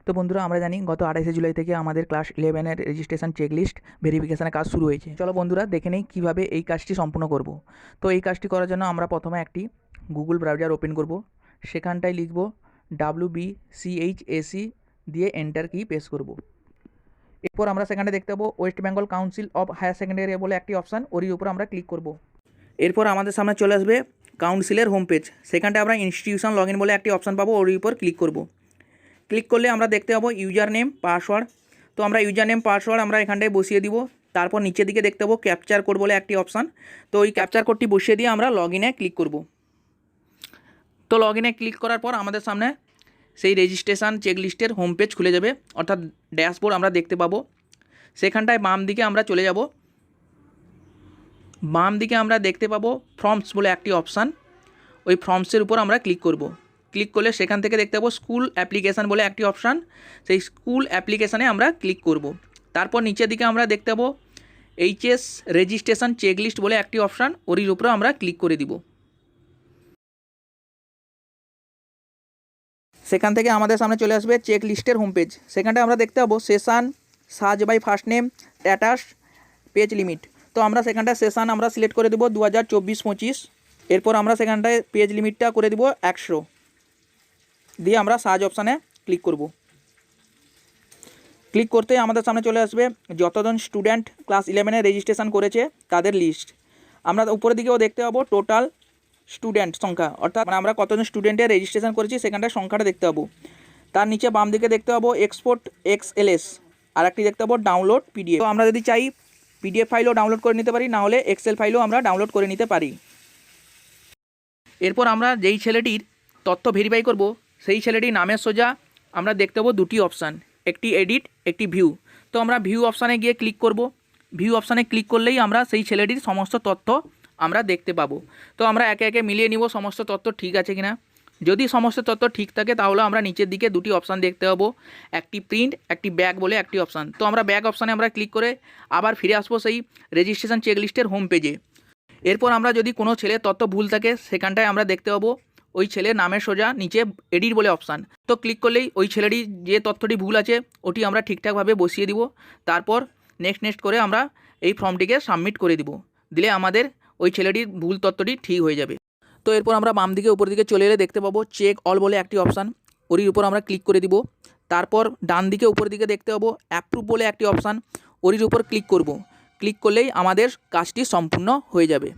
তো বন্ধুরা আমরা জানি গত 28 জুলাই থেকে আমাদের ক্লাস 11-এর রেজিস্ট্রেশন চেকলিস্ট ভেরিফিকেশনের কাজ শুরু হয়েছে। চলো বন্ধুরা দেখে নেই কীভাবে এই কাজটি সম্পূর্ণ করব। তো এই কাজটি করার জন্য আমরা প্রথমে একটি গুগল ব্রাউজার ওপেন করব। সেখানটায় লিখব WBCHAC দিয়ে এন্টার কি প্রেস করব। এরপর আমরা সেখানে দেখতে পাবো West Bengal Council of Higher Secondary বলে একটি অপশান, ওর উপর আমরা ক্লিক করব। এরপর আমাদের সামনে চলে আসবে কাউন্সিলের হোম পেজ। সেখানটায় আমরা ইনস্টিটিউশন লগ ইন বলে একটি অপশান পাবো, ওর উপর ক্লিক করব। ক্লিক করলে আমরা দেখতে পাবো ইউজার নেম পাসওয়ার্ড। তো আমরা ইউজার নেম পাসওয়ার্ড আমরা এখানটায় বসিয়ে দিব। তারপর নিচের দিকে দেখতে পাবো ক্যাপচার কোড বলে একটি অপশান। তো ওই ক্যাপচার কোডটি বসিয়ে দিয়ে আমরা লগ ইনে ক্লিক করব। তো লগ ইনে ক্লিক করার পর আমাদের সামনে সেই রেজিস্ট্রেশন চেকলিস্টের হোম পেজ খুলে যাবে, অর্থাৎ ড্যাশবোর্ড আমরা দেখতে পাবো। সেখানটায় বাম দিকে আমরা চলে যাব। বাম দিকে আমরা দেখতে পাবো ফর্মস বলে একটি অপশান, ওই ফর্মসের উপর আমরা ক্লিক করব। ক্লিক করলে সেখান থেকে দেখতে পাবো স্কুল অ্যাপ্লিকেশান বলে একটি অপশান, সেই স্কুল অ্যাপ্লিকেশানে আমরা ক্লিক করব। তারপর নিচের দিকে আমরা দেখতে পাবো HS রেজিস্ট্রেশন চেকলিস্ট বলে একটি অপশান, ওর উপরে আমরা ক্লিক করে দিব। সেখান থেকে আমাদের সামনে চলে আসবে চেক লিস্টের হোম পেজ। সেখানটায় আমরা দেখতে পাবো session search by first name status page limit. তো আমরা সেখানটায় সেশান আমরা সিলেক্ট করে দেবো 2024-25। এরপর আমরা সেখানটায় পেজ লিমিটটা করে দেবো 100 দিয়ে আমরা সার্চ অপশানে ক্লিক করব। ক্লিক করতে আমাদের সামনে চলে আসবে যতজন স্টুডেন্ট ক্লাস 11-এ রেজিস্ট্রেশন করেছে তাদের লিস্ট। আমরা উপরের দিকেও দেখতে পাবো টোটাল স্টুডেন্ট সংখ্যা, অর্থাৎ আমরা কতজন স্টুডেন্টের রেজিস্ট্রেশন করেছি সেখানটায় সংখ্যাটা দেখতে পাবো। তার নিচে বাম দিকে দেখতে পাবো এক্সপোর্ট XLS, আর একটি দেখতে পাবো ডাউনলোড PDF। তো আমরা যদি চাই PDF ফাইলও ডাউনলোড করে নিতে পারি, না হলে এক্সেল ফাইলও আমরা ডাউনলোড করে নিতে পারি। এরপর আমরা যেই ছেলেটির তথ্য ভেরিফাই করব সেই ছেলেটির নামের সোজা আমরা দেখতে পাবো দুটি অপশান, একটি এডিট একটি ভিউ। তো আমরা ভিউ অপশানে গিয়ে ক্লিক করব। ভিউ অপশানে ক্লিক করলেই আমরা সেই ছেলেটির সমস্ত তথ্য আমরা দেখতে পাবো। তো আমরা একে একে মিলিয়ে নিব সমস্ত তথ্য ঠিক আছে কিনা। যদি সমস্ত তথ্য ঠিক থাকে তাহলে আমরা নিচের দিকে দুটি অপশান দেখতে পাবো, একটি প্রিন্ট একটি ব্যাক বলে একটি অপশান। তো আমরা ব্যাক অপশানে আমরা ক্লিক করে আবার ফিরে আসবো সেই রেজিস্ট্রেশন চেকলিস্টের হোম পেজে। এরপর আমরা যদি কোনো ছেলের তথ্য ভুল থাকে সেখানটায় আমরা দেখতে পাবো ওই ছেলের নামের সোজা নিচে এডিট বলে অপশান। তো ক্লিক করলেই ওই ছেলেটি যে তথ্যটি ভুল আছে ওটি আমরা ঠিকঠাকভাবে বসিয়ে দিব। তারপর নেক্সট করে আমরা এই ফর্মটিকে সাবমিট করে দিব। দিলে আমাদের ওই ছেলেটির ভুল তথ্যটি ঠিক হয়ে যাবে। তো এরপর আমরা বাম দিকে উপর দিকে চলে এলে দেখতে পাবো চেক অল বলে একটি অপশান, ওর উপর আমরা ক্লিক করে দিব। তারপর ডান দিকে উপর দিকে দেখতে পাবো অ্যাপ্রুভ বলে একটি অপশান, ওর উপর ক্লিক করব। ক্লিক করলেই আমাদের কাজটি সম্পূর্ণ হয়ে যাবে।